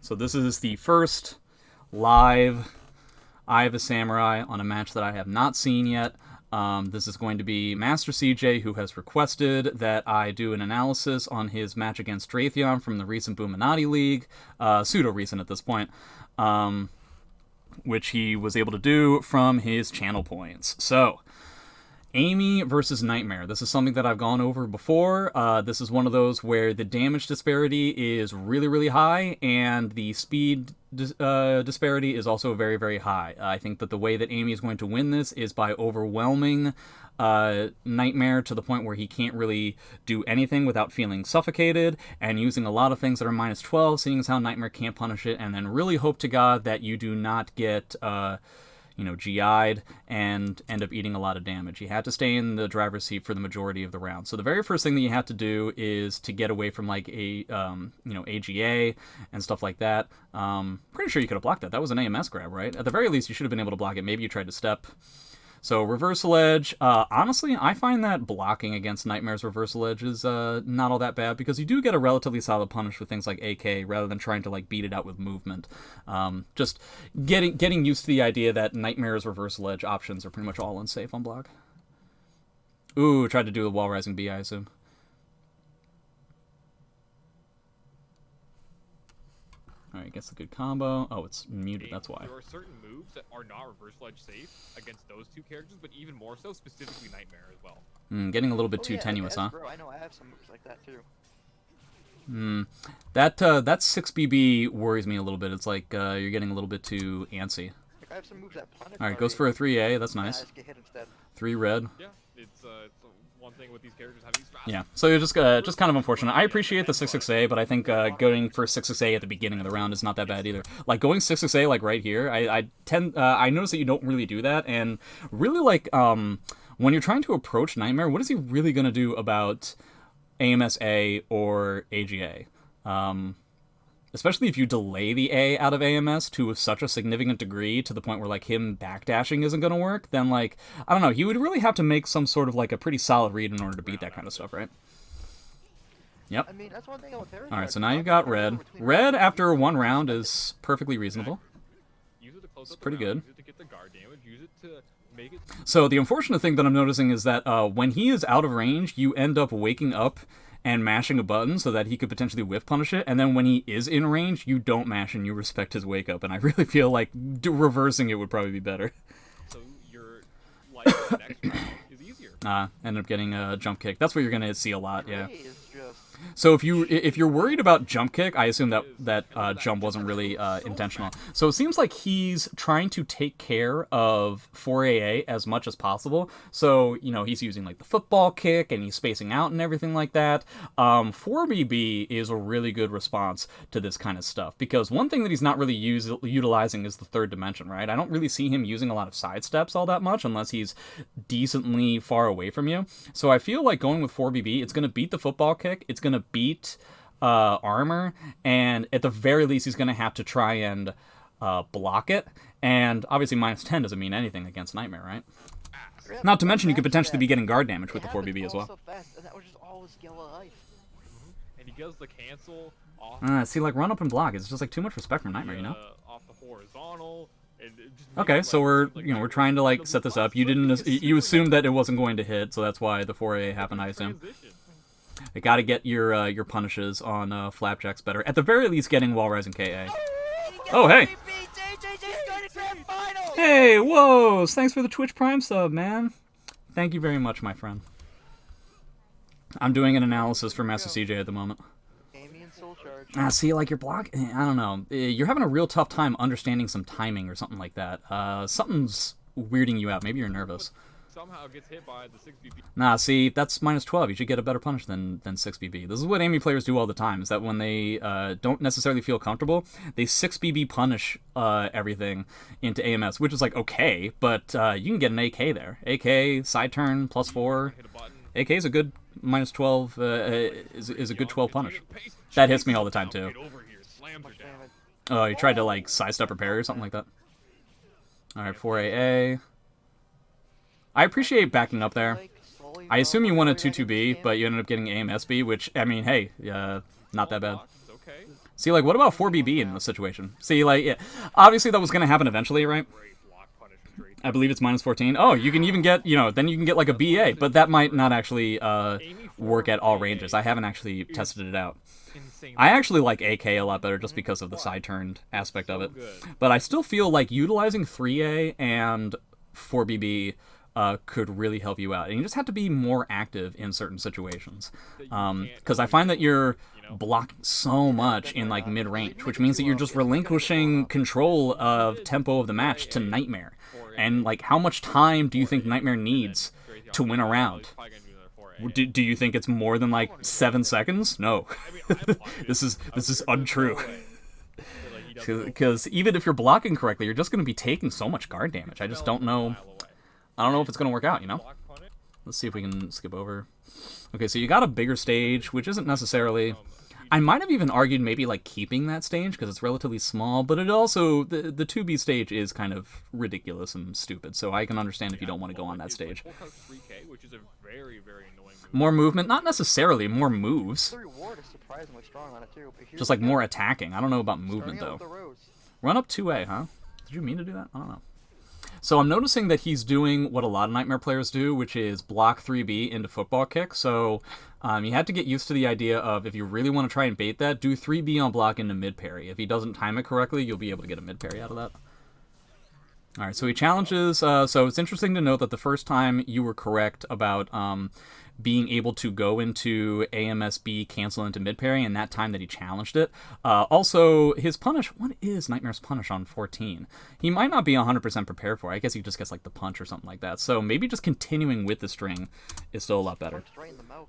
So this is the first live Eye of a Samurai on a match that I have not seen yet. This is going to be Master CJ, who has requested that I do an analysis on his match against Raytheon from the recent Buminati League, pseudo-recent at this point, which he was able to do from his channel points. So, Amy versus Nightmare. This is something that I've gone over before. This is one of those where the damage disparity is really, really high, and the speed disparity is also very, very high. I think that the way that Amy is going to win this is by overwhelming Nightmare to the point where he can't really do anything without feeling suffocated, and using a lot of things that are minus 12, seeing as how Nightmare can't punish it, and then really hope to God that you do not get GI'd and end up eating a lot of damage. You have to stay in the driver's seat for the majority of the round. So the very first thing that you have to do is to get away from like AGA and stuff like that. Pretty sure you could have blocked that. That was an AMS grab, right? At the very least, you should have been able to block it. Maybe you tried to step. So reversal edge, honestly, I find that blocking against Nightmare's reversal edge is not all that bad, because you do get a relatively solid punish with things like AK rather than trying to like beat it out with movement. Just getting used to the idea that Nightmare's reversal edge options are pretty much all unsafe on block. Ooh, tried to do a wall rising B, I assume. Alright, gets the good combo. Oh, it's muted, that's why. There are certain moves that are not reversal edge safe against those two characters, but even more so, specifically Nightmare as well. Getting a little bit too tenuous, huh? Bro, I know I have some moves like that too. That 6BB worries me a little bit. It's like you're getting a little bit too antsy. Like, I have some moves that punish. Alright, goes for a 3A, that's nice. Get hit instead. 3 red. Yeah, it's one thing with these characters having these fast. Yeah, so you're just kind of unfortunate. I appreciate the 6-6A, but I think going for 6-6A at the beginning of the round is not that bad either. Like going 6-6A like right here, I notice that you don't really do that, and really like when you're trying to approach Nightmare, what is he really gonna do about AMS-A or AGA? Especially if you delay the A out of AMS to such a significant degree to the point where, like, him backdashing isn't going to work, then, like, I don't know, he would really have to make some sort of, like, a pretty solid read in order to beat that kind of stuff, right? Yep. I mean, that's one thing I would tell you. Alright, so now you've got red. Red, after one round, is perfectly reasonable. It's pretty good. Use it to get the guard damage, use it to make it... So the unfortunate thing that I'm noticing is that when he is out of range, you end up waking up and mashing a button so that he could potentially whiff punish it, and then when he is in range, you don't mash and you respect his wake up, and I really feel like reversing it would probably be better. So your life in the next round is easier. End up getting a jump kick. That's what you're gonna see a lot, yeah. Is just... So if you're worried about jump kick, I assume that jump wasn't really intentional. So it seems like he's trying to take care of 4AA as much as possible. So, he's using like the football kick and he's spacing out and everything like that. 4BB is a really good response to this kind of stuff, because one thing that he's not really utilizing is the third dimension, right? I don't really see him using a lot of side steps all that much unless he's decently far away from you. So I feel like going with 4BB, it's going to beat the football kick, it's going to beat armor, and at the very least he's going to have to try and block it, and obviously minus 10 doesn't mean anything against Nightmare, right? Not to mention you could potentially be getting guard damage with the 4BB as well. So fast, and that was just all his yellow life. And he does the cancel off... See, like, run up and block, it's just like too much respect from Nightmare, off the horizontal. And it just Okay, makes, so like, we're trying to like set this up. You assumed that it wasn't going to hit, so that's why the 4A happened, I assume. transition. You gotta get your punishes on Flapjacks better. At the very least, getting wall rising KA. Oh, hey! Hey, whoa! Thanks for the Twitch Prime sub, man. Thank you very much, my friend. I'm doing an analysis for Master CJ at the moment. Amy and Soul Charge. See, like, your block, I don't know. You're having a real tough time understanding some timing or something like that. Something's weirding you out. Maybe you're nervous. Somehow gets hit by the 6BB. Nah, see, that's minus 12. You should get a better punish than 6BB. This is what Amy players do all the time, is that when they don't necessarily feel comfortable, they 6BB punish everything into AMS, which is like, okay, but you can get an AK there. AK, side turn, plus 4. AK is a good minus 12, is a good 12 punish. That hits me all the time, too. Oh, you tried to, like, sidestep or parry or something like that? Alright, 4AA. I appreciate backing up there. I assume you wanted 2-2B, but you ended up getting AMSB, which, I mean, hey, not that bad. Okay. See, like, what about 4BB in this situation? See, like, yeah, obviously that was going to happen eventually, right? Great block punish from Drake. I believe it's minus 14. Oh, you can even get, then you can get like a BA, but that might not actually work at all ranges. I haven't actually tested it out. Insane. I actually like AK a lot better just because of the side-turned aspect of it. But I still feel like utilizing 3A and 4BB could really help you out. And you just have to be more active in certain situations. Because I find that you're blocked so much in like mid-range, which means that you're just relinquishing control of tempo of the match to Nightmare. And like, how much time do you think Nightmare needs to win a round? Do you think it's more than like 7 seconds? No. This is untrue. Because even if you're blocking correctly, you're just going to be taking so much guard damage. I just don't know. I don't know if it's going to work out, Let's see if we can skip over. Okay, so you got a bigger stage, which isn't necessarily... I might have even argued maybe like keeping that stage because it's relatively small, but it also... The 2B stage is kind of ridiculous and stupid, so I can understand if you don't want to go on that stage. Which is a very, very annoying move. More movement? Not necessarily. More moves. The reward is surprisingly strong on it too. But here's Just like the more thing. attacking. I don't know about movement, Starting out though. with the Rose. Run up 2A, huh? Did you mean to do that? I don't know. So I'm noticing that he's doing what a lot of Nightmare players do, which is block 3B into football kick. So you have to get used to the idea of, if you really want to try and bait that, do 3B on block into mid parry. If he doesn't time it correctly, you'll be able to get a mid parry out of that. Alright, so he challenges... so it's interesting to note that the first time you were correct about being able to go into AMSB, cancel into mid parry, and that time that he challenged it. Also, his punish... What is Nightmare's punish on 14? He might not be 100% prepared for it. I guess he just gets like the punch or something like that. So maybe just continuing with the string is still a lot better. Punched right in the mouth.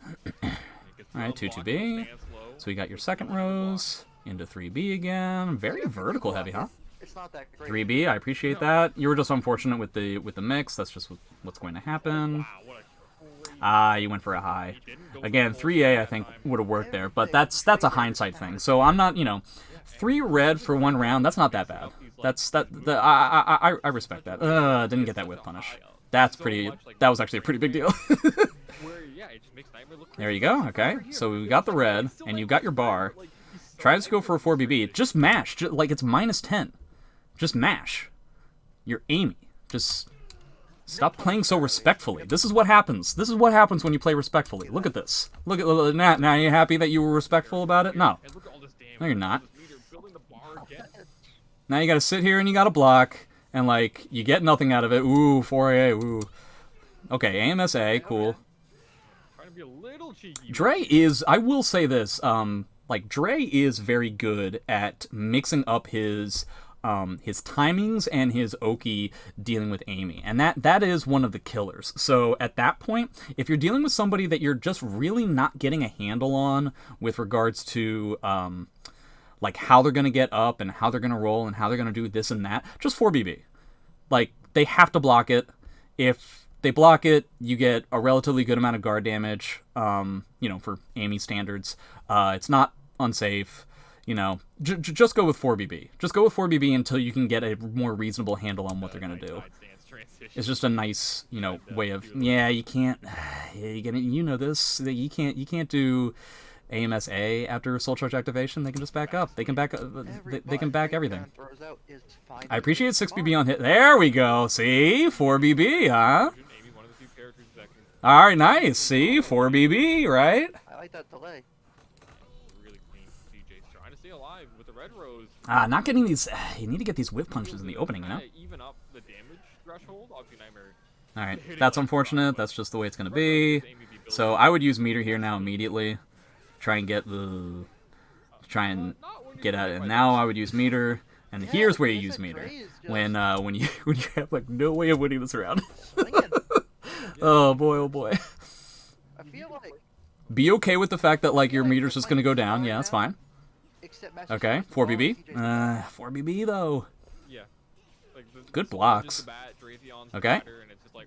Alright, 2-2B. So we got your second Rose. Into 3B again. Very vertical heavy, huh? It's not that great. 3B, I appreciate that. You were just unfortunate with the mix. That's just what's going to happen. Wow, what a crazy... Ah, you went for a high. Again, 3A I think would have worked there, but that's a hindsight thing. So I'm not, 3 red for 1 round. That's not that bad. I respect that. Didn't get that whip punish. That's pretty. That was actually a pretty big deal. There you go. Okay, so we got the red, and you got your bar. Tries to go for a 4BB. Just mash. Like it's minus 10. Just mash. You're Amy. Just stop playing so respectfully. This is what happens. This is what happens when you play respectfully. Look at this. Look at now. Are you happy that you were respectful about it? No. No, you're not. Now you gotta sit here and you gotta block, and like you get nothing out of it. Ooh, 4A. Ooh. Okay, AMSA. Cool. Trying to be a little cheeky. Dre is. I will say this. Like Dre is very good at mixing up his timings and his Oki dealing with Amy, and that is one of the killers. So at that point, if you're dealing with somebody that you're just really not getting a handle on with regards to like how they're gonna get up and how they're gonna roll and how they're gonna do this and that, just 4BB. Like they have to block it. If they block it, you get a relatively good amount of guard damage. For Amy standards, it's not unsafe. Just go with 4BB. Just go with 4BB until you can get a more reasonable handle on what they're gonna do. It's just a nice, way of you can't. You know this. You can't do AMSA after Soul Charge activation. They can just back up. They can back. They can back everything. I appreciate 6BB on hit. There we go. See, 4BB, huh? All right, nice. See, 4BB, right? I like that delay. Really clean. DJ's trying to stay alive with the red rose. Not getting these. You need to get these whip punches in the opening, Even up the damage threshold. Obviously, Nightmare. All right, that's unfortunate. That's just the way it's gonna be. So I would use meter here now immediately. Try and get at it. And now I would use meter. And here's where you use meter when you have like no way of winning this round. Oh boy. I feel like Be okay with the fact that like your meter's just gonna go down. Yeah, that's fine. Okay, 4BB. 4BB though. Yeah. Good blocks. Okay.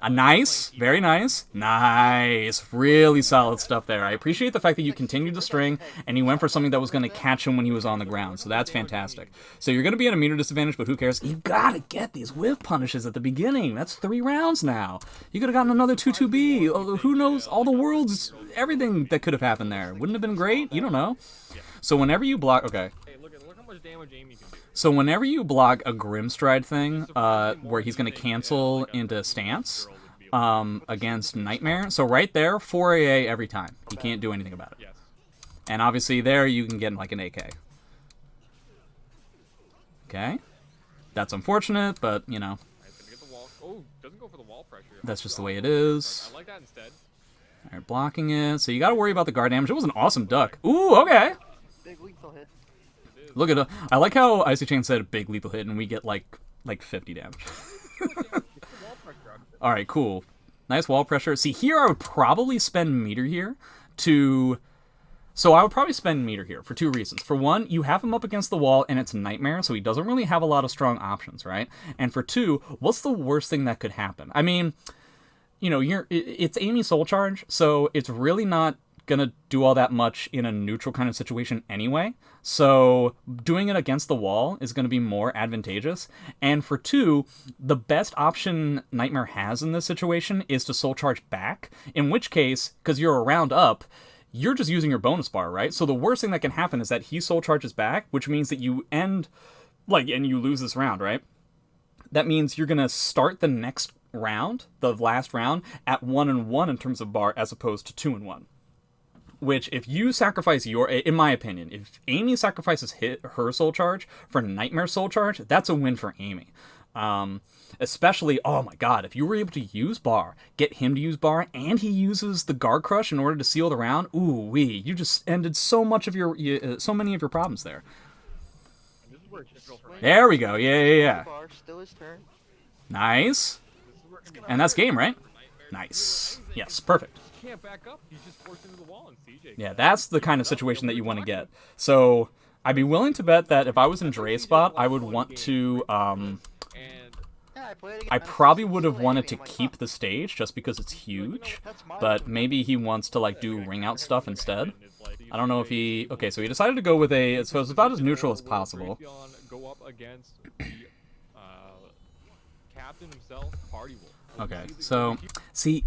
Nice. Very nice. Nice. Really solid stuff there. I appreciate the fact that you continued the string and you went for something that was going to catch him when he was on the ground. So that's fantastic. So you're going to be at a meter disadvantage, but who cares? You got to get these whiff punishes at the beginning. That's 3 rounds now. You could have gotten another 2-2B. Who knows? All the worlds, everything that could have happened there. Wouldn't have been great? You don't know. So whenever you block, okay. Hey, look how much damage Amy can do. So whenever you block a Grimstride thing, Surprisingly more where he's gonna than you think, cancel like a into girl stance, would be able to against Nightmare. So right there, 4 AA every time. He can't do anything about it. Yes. And obviously there you can get like an AK. Okay. That's unfortunate, but you know, Alright, gonna get the wall. Oh, doesn't go for the wall pressure. that's just the way it is. I like that instead. Alright, blocking it. So you gotta worry about the guard damage. It was an awesome duck. Ooh, okay. Big lethal hit. It is. Look at it. I like how Icy Chain said big lethal hit and we get like 50 damage. Get the wall pressure out. Alright, cool. Nice wall pressure. See, here I would probably spend meter here to... So I would probably spend meter here for two reasons. For one, you have him up against the wall and it's Nightmare, so he doesn't really have a lot of strong options, right? And for two, what's the worst thing that could happen? I mean, you know, it's Amy Soul Charge, so it's really not gonna do all that much in a neutral kind of situation anyway. So doing it against the wall is gonna be more advantageous. And for two, the best option Nightmare has in this situation is to Soul Charge back, in which case, because you're a round up, you're just using your bonus bar, right? So the worst thing that can happen is that he Soul Charges back, which means that you end, like, and you lose this round, right? That means you're gonna start the next round, the last round, at 1-1 in terms of bar, as opposed to 2-1. Which, if you sacrifice in my opinion, if Amy sacrifices her Soul Charge for Nightmare Soul Charge, that's a win for Amy. Especially, oh my god, if you were able to use bar, get him to use bar, and he uses the Guard Crush in order to seal the round, ooh-wee, you just ended so many of your problems there. And this is where it's difficult for Nightmare. There we go, yeah. Bar, still his turn. Nice. This is where it's gonna And that's game, right? for Nightmare. Nice. Yes, perfect. He can't back up. He's just forced into the wall, and CJ. Yeah, that's the kind of situation that you want to get. So, I'd be willing to bet that if I was in Dre's spot, I would want to, And Yeah, I played I against probably Still would have Amy wanted in to my keep top. the stage just because it's huge, That's my but move. maybe he wants to like do ring out stuff instead. I don't know if he... Okay, so he decided to go with a... So it's about as neutral as possible. Go up against the captain himself, Party Wolf. Okay, so... See...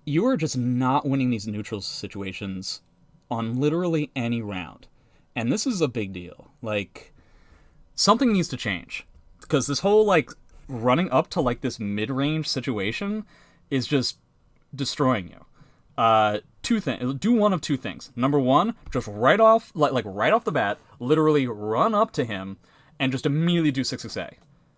You are just not winning these neutral situations on literally any round. And this is a big deal. Like, something needs to change. Because this whole, like, running up to, like, this mid-range situation is just destroying you. Do one of two things. Number one, just right off, like right off the bat, literally run up to him and just immediately do 6-6A.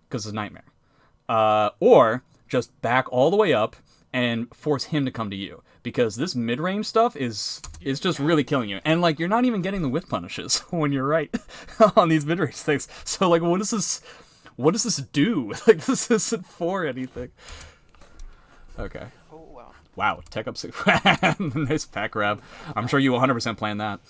Because it's a Nightmare. Or just back all the way up and force him to come to you, because this mid-range stuff is just really killing you. And like, you're not even getting the whiff punishes when you're right on these mid-range things. So like, what does this do? Like, this isn't for anything. Okay. Oh, wow. Wow, tech up 6. Nice pack grab. I'm sure you 100% planned that.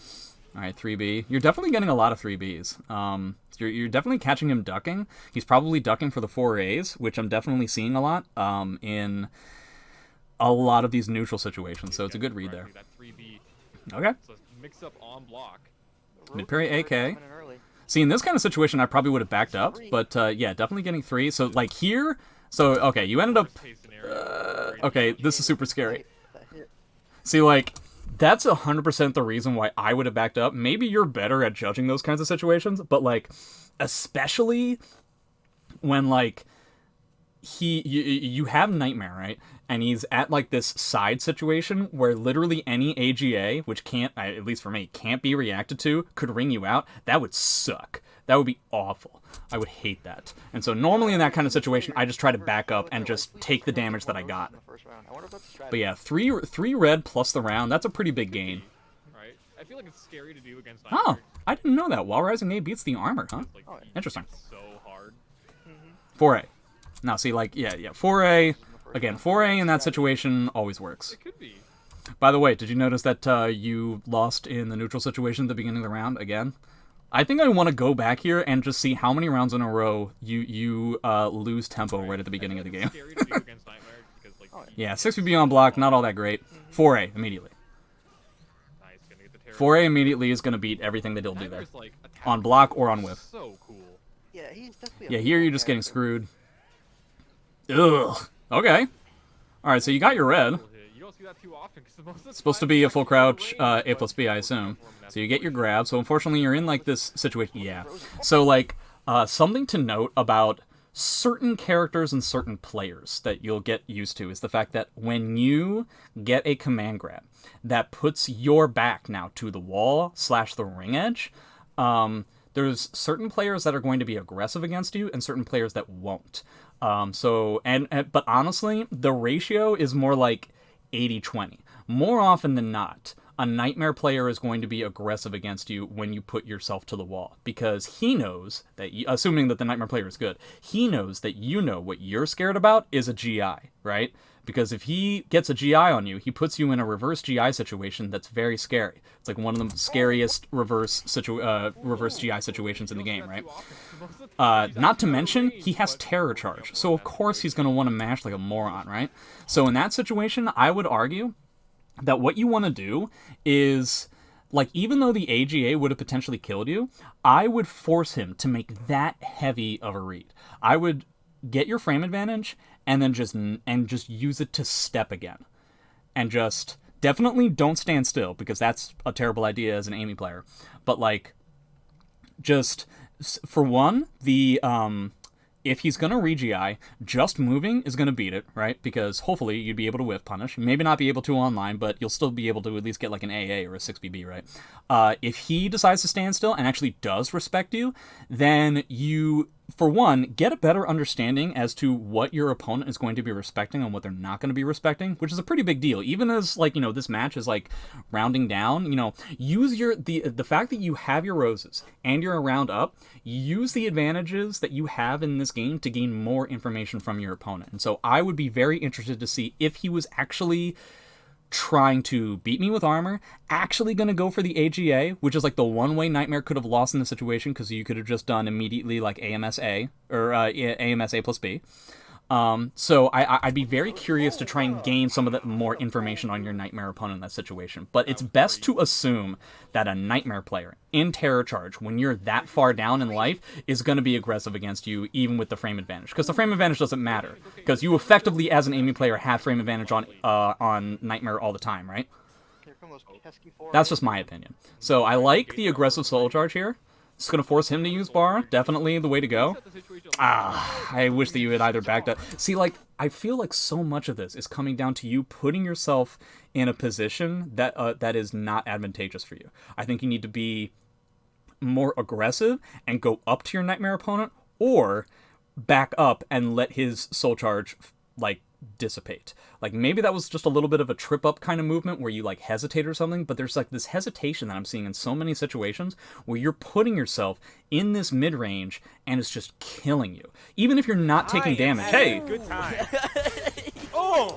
All right, 3B. You're definitely getting a lot of 3Bs. You're definitely catching him ducking. He's probably ducking for the 4As, which I'm definitely seeing a lot in a lot of these neutral situations. So it's a good read there. That 3B. Okay. So mix up on block. Mid-parry Rotator AK. coming in early. See, in this kind of situation, I probably would have backed up, but yeah, definitely getting 3. So like here, so okay, you ended up. Worst case scenario. Okay, this is super scary. That hit. See, like, that's 100% the reason why I would have backed up. Maybe you're better at judging those kinds of situations, but, like, especially when, like, you have Nightmare, right? And he's at, like, this side situation where literally any AGA, which can't, at least for me, can't be reacted to, could ring you out. That would suck. That would be awful. I would hate that. And so normally in that kind of situation, I just try to back up and just take the damage that I got. In the first round. I wonder if that's a But strategy. yeah, three red plus the round, that's a pretty big gain. Right. I feel like it's scary to do against Oh, Nightmare. I didn't know that. Wall Rising A beats the armor, huh? Like, Oh, yeah. Interesting. it's so hard. 4A. Now, see, like, yeah, 4A. Again, 4A in that situation always works. It could be. By the way, did you notice that you lost in the neutral situation at the beginning of the round again? I think I want to go back here and just see how many rounds in a row you lose tempo right at the beginning of the game. It's scary to do against Nightmare because like. Oh, Yeah, 6VB on block, not all that great. 4A immediately. Nice, gonna get the terror. 4A immediately is going to beat everything that he'll do there. Nightmare's, like, attack On block or on whiff. So cool. Yeah, he's definitely. Yeah, here you're just getting screwed. Ugh. Okay. Alright, so you got your red. You also do that too often. Most of the It's supposed to time be a it's full actually out of crouch, range, A but plus B, I people assume. perform in that So you get your situation. grab. So unfortunately, you're in like this situation. Yeah. So like something to note about certain characters and certain players that you'll get used to is the fact that when you get a command grab that puts your back now to the wall / the ring edge, there's certain players that are going to be aggressive against you and certain players that won't. But honestly, the ratio is more like 80-20. More often than not, a Nightmare player is going to be aggressive against you when you put yourself to the wall, because he knows that, assuming that the Nightmare player is good, he knows that you know what you're scared about is a GI, right? Because if he gets a GI on you, he puts you in a reverse GI situation that's very scary. It's like one of the scariest reverse GI situations in the game, right? Not to mention, he has Terror Charge, so of course he's going to want to mash like a moron, right? So in that situation, I would argue that what you want to do is, like, even though the AGA would have potentially killed you, I would force him to make that heavy of a read. I would get your frame advantage and then just use it to step again. And just definitely don't stand still, because that's a terrible idea as an Amy player. But like, just for one, if he's going to re-GI, just moving is going to beat it, right? Because hopefully you'd be able to whiff punish. Maybe not be able to online, but you'll still be able to at least get like an AA or a 6BB, right? If he decides to stand still and actually does respect you, then you, for one, get a better understanding as to what your opponent is going to be respecting and what they're not going to be respecting, which is a pretty big deal. Even as, like, you know, this match is like rounding down, you know, use the fact that you have your roses and you're a round up, use the advantages that you have in this game to gain more information from your opponent. And so I would be very interested to see if he was actually trying to beat me with armor, actually going to go for the AGA, which is like the one way Nightmare could have lost in the situation, because you could have just done immediately like AMSA or AMSA plus B. So I'd be very curious to try and gain some of the more information on your Nightmare opponent in that situation. But it's best to assume that a Nightmare player in Terror Charge, when you're that far down in life, is going to be aggressive against you, even with the frame advantage. Because the frame advantage doesn't matter, because you effectively, as an Amy player, have frame advantage on Nightmare all the time, right? That's just my opinion. So I like the aggressive Soul Charge here. It's going to force him to use bar. Definitely the way to go. I wish that you had either backed up. See, like, I feel like so much of this is coming down to you putting yourself in a position that is not advantageous for you. I think you need to be more aggressive and go up to your Nightmare opponent, or back up and let his Soul Charge, like, dissipate. Like, maybe that was just a little bit of a trip up kind of movement where you like hesitate or something, but there's like this hesitation that I'm seeing in so many situations where you're putting yourself in this mid-range and it's just killing you, even if you're not taking damage. Hey, Good time.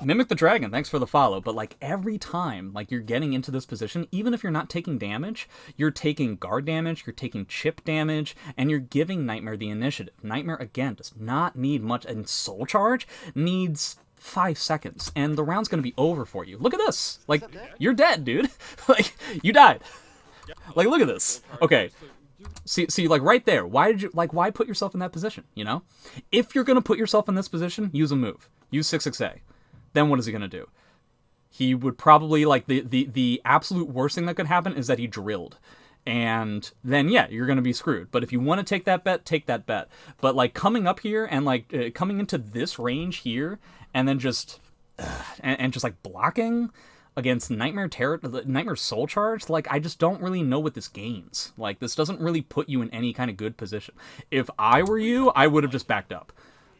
Mimic the Dragon, thanks for the follow. But like, every time like you're getting into this position, even if you're not taking damage, you're taking guard damage, you're taking chip damage, and you're giving Nightmare the initiative. Nightmare, again, does not need much, and Soul Charge needs 5 seconds, and the round's gonna be over for you. Look at this. Like, you're dead, dude. Like, you died. Like, look at this. Okay. See, like, right there. Why put yourself in that position, you know? If you're gonna put yourself in this position, use a move. Use 6XA. Then what is he gonna do? He would probably, like, the absolute worst thing that could happen is that he drilled. And then, yeah, you're going to be screwed. But if you want to take that bet, take that bet. But, like, coming up here and, like, coming into this range here and then just, and just, like, blocking against Nightmare Soul Charge, like, I just don't really know what this gains. Like, this doesn't really put you in any kind of good position. If I were you, I would have just backed up.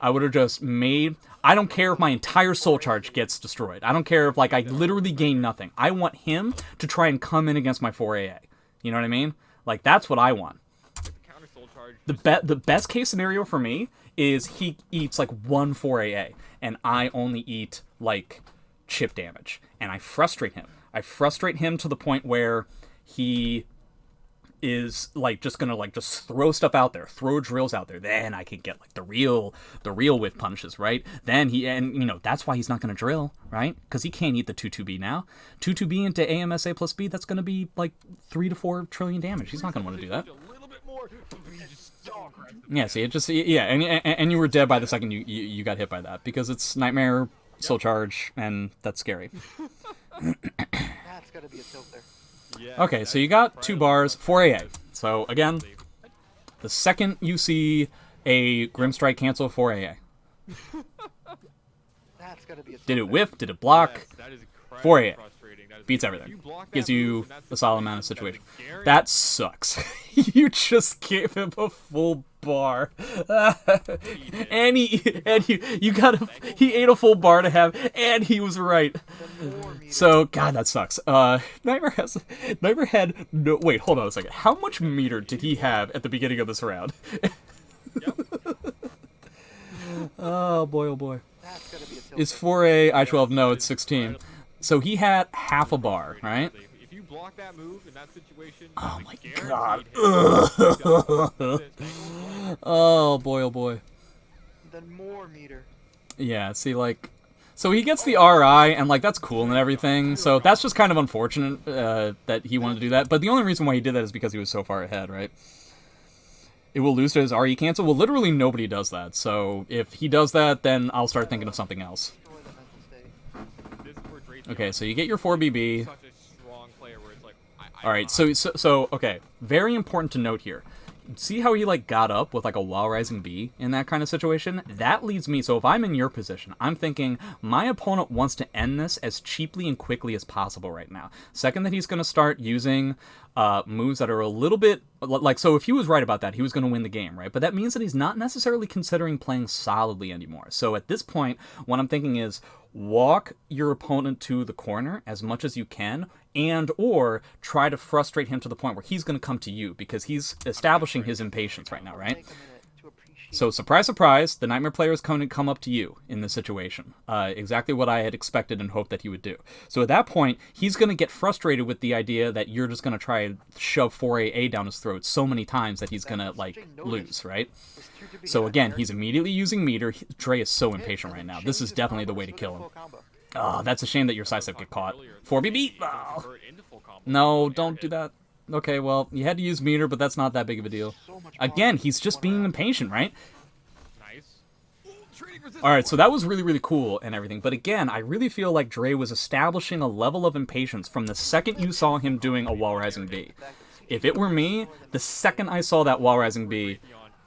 I would have just made... I don't care if my entire Soul Charge gets destroyed. I don't care if, like, I literally gain nothing. I want him to try and come in against my 4AA. You know what I mean? Like, that's what I want. The best case scenario for me is he eats like 1 4AA and I only eat like chip damage, and I frustrate him. I frustrate him to the point where he is like just gonna like just throw stuff out there, throw drills out there. Then I can get like the real whiff punishes, right? Then and you know, that's why he's not gonna drill, right? Because he can't eat the 2-2B now. 2-2B into AMSA plus B, that's gonna be like 3 to 4 trillion damage. He's not gonna want to do that. Yeah, see, it just and you were dead by the second you got hit by that, because it's Nightmare Soul Charge, and that's scary. That's gotta be a tilt there. Yeah, Okay, so you got 2 bars, 4 AA. So again, the second you see a Grimstrike cancel 4 AA. That's gotta be a tilt Did it there. whiff? Did it block? 4 AA. frustrating. That is Beats frustrating. everything. If you block Gives that you move in that a solid amount of situation, situation. that is That sucks. You just gave him a full bar. And he ate a full bar to have, and he was right. Then more meter. So, God, that sucks. Nightmare had no, wait, hold on a second. How much meter did he have at the beginning of this round? Oh boy, oh boy. That's gotta be a tilt It's there. 4A, I-12, no, it's 16. So he had half a bar, right? If you block that move in that situation, Oh that's a my God. guaranteed hit. Oh boy, oh boy. Then more meter. Yeah, see, like, so he gets the RI, and, like, that's cool and everything, so that's just kind of unfortunate that he wanted to do that, but the only reason why he did that is because he was so far ahead, right? It will lose to his RE cancel? Well, literally nobody does that, so if he does that, then I'll start thinking of something else. Destroy the mental state. This is where Drake's Okay, so you get your 4BB. such a strong player where it's like, Alright, so, okay, very important to note here. See how he, like, got up with, like, a Wild Rising B in that kind of situation? That leads me, so if I'm in your position, I'm thinking, my opponent wants to end this as cheaply and quickly as possible right now. Second that he's going to start using moves that are a little bit, like, so if he was right about that, he was going to win the game, right? But that means that he's not necessarily considering playing solidly anymore. So at this point, what I'm thinking is, walk your opponent to the corner as much as you can, and or try to frustrate him to the point where he's going to come to you, because he's establishing his impatience right now, right? Take a minute to appreciate. So surprise, surprise, the Nightmare player is going to come up to you in this situation. Exactly what I had expected and hoped that he would do. So at that point, he's going to get frustrated with the idea that you're just going to try and shove 4AA down his throat so many times that he's going to, like, lose, right? It's true to be So had again, there. he's immediately using meter. Dre is so Hit, impatient and right then now. This change is his definitely the combos way to with a kill him. full combo. Oh, that's a shame that your sidestep get caught. earlier, 4BB? you can Oh. convert into full combo No, with an air don't do hit. that. Okay, well, you had to use meter, but that's not that big of a deal. So much Again, power he's in just one being round. impatient, right? Nice. Trading resistance. All right, so that was really, really cool and everything. But again, I really feel like Dre was establishing a level of impatience from the second you saw him doing a Wall Rising B. If it were me, the second I saw that Wall Rising B,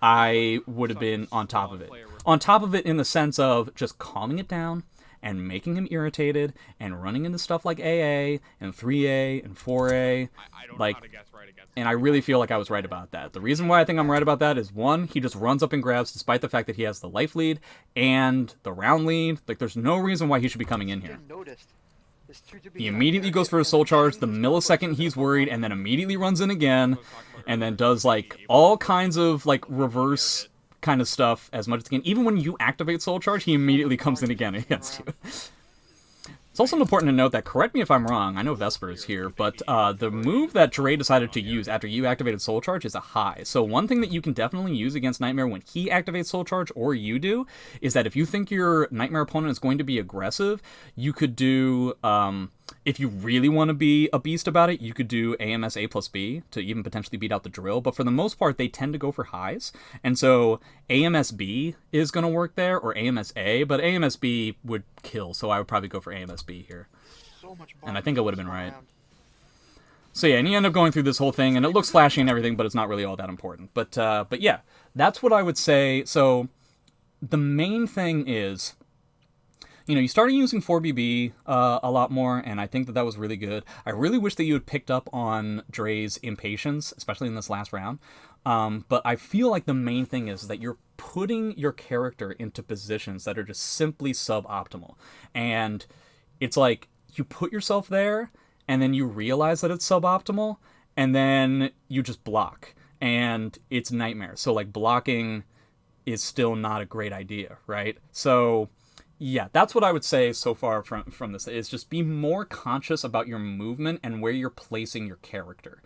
I would have been on top of it. On top of it in the sense of just calming it down and making him irritated and running into stuff like AA and 3A and 4A. I don't like, know how to guess right against and I really feel like I was right about that. The reason why I think I'm right about that is, one, he just runs up and grabs despite the fact that he has the life lead and the round lead. Like, there's no reason why he should be coming in here. Didn't notice. It's true to be He had immediately there. goes for a soul charge the millisecond he's worried, and then immediately runs in again, and then does, like, all kinds of, like, reverse kind of stuff as much as he can. Even when you activate soul charge, he immediately comes in again against you. It's also important to note that, correct me if I'm wrong, I know Vesper is here, but the move that Dre decided to use after you activated Soul Charge is a high. So one thing that you can definitely use against Nightmare when he activates Soul Charge, or you do, is that if you think your Nightmare opponent is going to be aggressive, you could do, if you really want to be a beast about it, you could do AMS A plus B to even potentially beat out the drill, but for the most part, they tend to go for highs, and so AMS B is going to work there, or AMS A, but AMS B would kill, so I would probably go for AMS B here. So much And I think I would have been bottom right. round. So yeah, and you end up going through this whole thing, and it looks flashy and everything, but it's not really all that important. But yeah, that's what I would say. So the main thing is, you know, you started using 4BB a lot more, and I think that that was really good. I really wish that you had picked up on Dre's impatience, especially in this last round. But I feel like the main thing is that you're putting your character into positions that are just simply suboptimal. And it's like you put yourself there, and then you realize that it's suboptimal, and then you just block. And it's Nightmare. So, like, blocking is still not a great idea, right? So yeah, that's what I would say so far from this, is just be more conscious about your movement and where you're placing your character.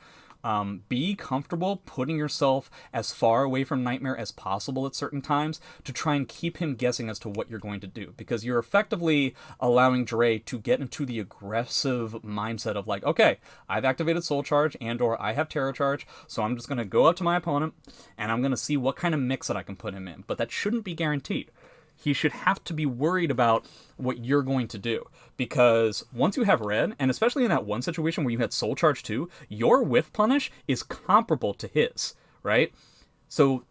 Be comfortable putting yourself as far away from Nightmare as possible at certain times to try and keep him guessing as to what you're going to do, because you're effectively allowing Dre to get into the aggressive mindset of like, okay, I've activated Soul Charge and or I have Terror Charge, so I'm just going to go up to my opponent and I'm going to see what kind of mix that I can put him in, but that shouldn't be guaranteed. he should have to be worried about what you're going to do. Because once you have red, and especially in that one situation where you had Soul Charge 2, your whiff punish is comparable to his, right? So,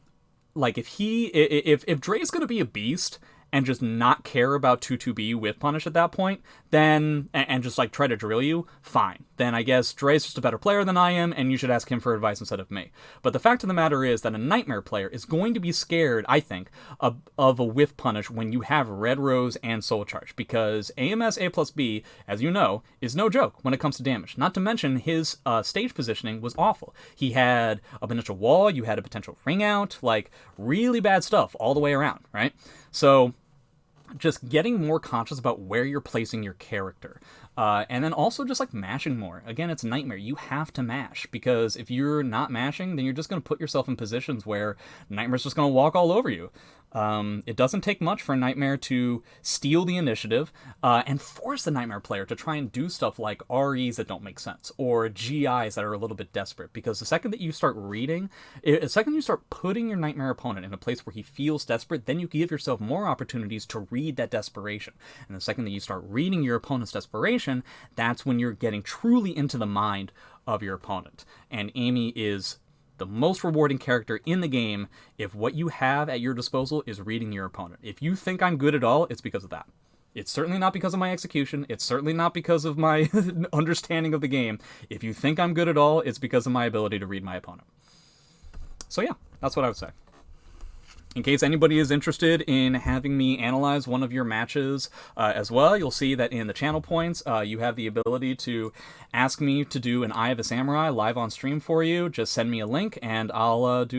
like, if Dre's gonna be a beast and just not care about 2-2B with punish at that point, then, and just, like, try to drill you, fine. Then I guess Dre's just a better player than I am, and you should ask him for advice instead of me. But the fact of the matter is that a Nightmare player is going to be scared, I think, of a whiff punish when you have Red Rose and Soul Charge, because AMS A plus B, as you know, is no joke when it comes to damage. Not to mention his stage positioning was awful. He had a potential wall, you had a potential ring out, like, really bad stuff all the way around, right? So just getting more conscious about where you're placing your character. And then also just, like, mashing more. Again, it's Nightmare. You have to mash, because if you're not mashing, then you're just going to put yourself in positions where Nightmare's just going to walk all over you. It doesn't take much for Nightmare to steal the initiative and force the Nightmare player to try and do stuff like REs that don't make sense, or GIs that are a little bit desperate, because the second that you start putting your Nightmare opponent in a place where he feels desperate, then you give yourself more opportunities to read that desperation. And the second that you start reading your opponent's desperation, that's when you're getting truly into the mind of your opponent. And Amy is the most rewarding character in the game if what you have at your disposal is reading your opponent. If you think I'm good at all, it's because of that. It's certainly not because of my execution. It's certainly not because of my understanding of the game. If you think I'm good at all, it's because of my ability to read my opponent. So yeah, that's what I would say. In case anybody is interested in having me analyze one of your matches as well, you'll see that in the channel points, you have the ability to ask me to do an Eye of a Samurai live on stream for you. Just send me a link and I'll do